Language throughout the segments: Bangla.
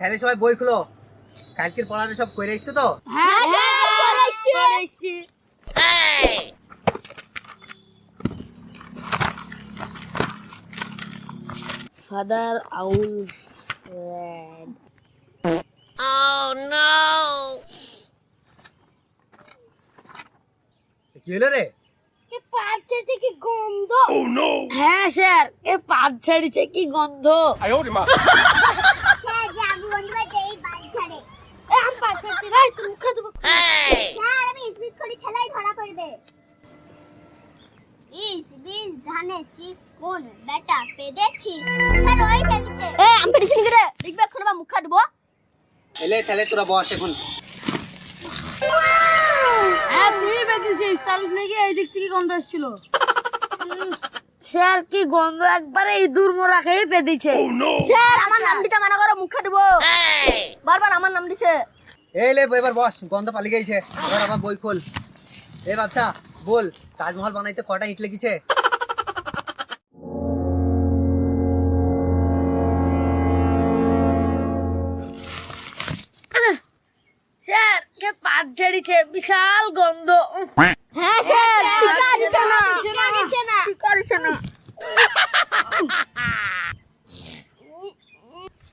তাহলে সবাই বই খুলো। কালকের পড়ানো সব করে এসছো তো? হ্যাঁ করেছি। ফাদার আউল ফ্রেড। কি হলো রে? হ্যাঁ স্যার, এ পাত ছাড়িছে কি গন্ধ। এলে তাহলে তোরা বস এখন। হ্যাঁ তুই বেঁধেছিস, তাহলে নাকি এই দিক থেকে গন্ধ আসছিল। স্যার কি গন্ধ, একবারে ইঁদুর মোরা খেয়ে পেদিছে। স্যার আমার নাম দিতে মানা করো, মুখে দেবো। বারবার আমার নাম দিছে। এই লে এবার বস, গন্ধ পালিয়ে গেছে। এবার আমার বই খোল। এ বাচ্চা বল, তাজমহল বানাইতে কটা ইট লেগেছে? স্যার কে পাত ঝাড়িছে, বিশাল গন্ধ। হ্যাঁ স্যার, টিকা দিছে না, টিকা দিছে না।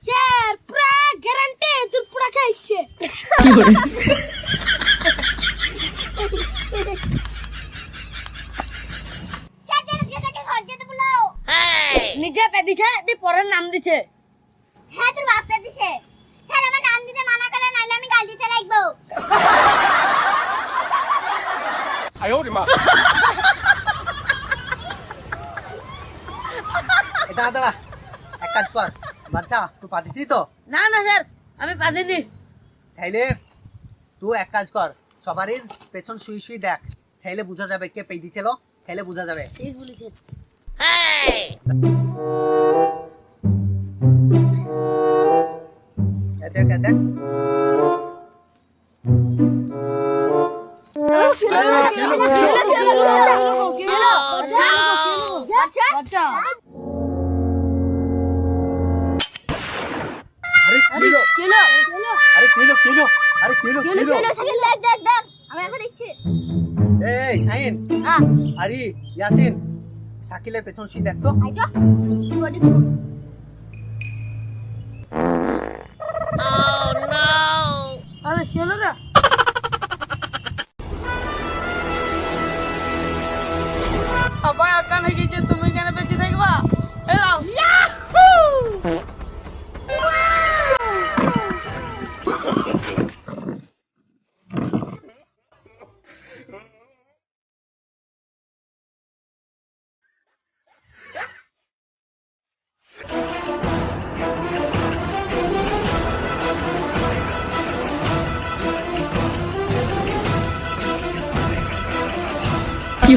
স্যার পুরা গ্যারান্টি তোর পুরা খাইছে। নিজে পেদিছে দি পরের নাম দিছে। হ্যাঁ তোর বাপ দিছে। স্যার আমার নাম দিতে মানা করে, নাইলে আমি গাল দিতে লাগবো। দাঁড়া দাঁড়া, এক কাজ কর বাচ্চা, তুই পাতিসনি তো? না না স্যার, আমি পাদিনি। তাইলে তুই এক কাজ কর, সবারই পেছন শুই শুই দেখ, তাইলে বোঝা যাবে কে পেয়ে দিছিল, তাইলে বোঝা যাবে। ঠিক বলেছেন। দেখ দেখ। আচ্ছা আরে কি হলো? কেলো আরে কি হলো? কি হলো? আরে কি হলো? কি হলো? দেখ আমি এখন দেখছি। এই শাহিন, হ্যাঁ আরে ইয়াসিন, শাকিলের পেছন শুই দেখ তো। আইতো বডি। আরে কেলো রে। সবাই অজ্ঞান হয়ে গেছে, তুমি কেন বেঁচে থাকবা? এলাও কি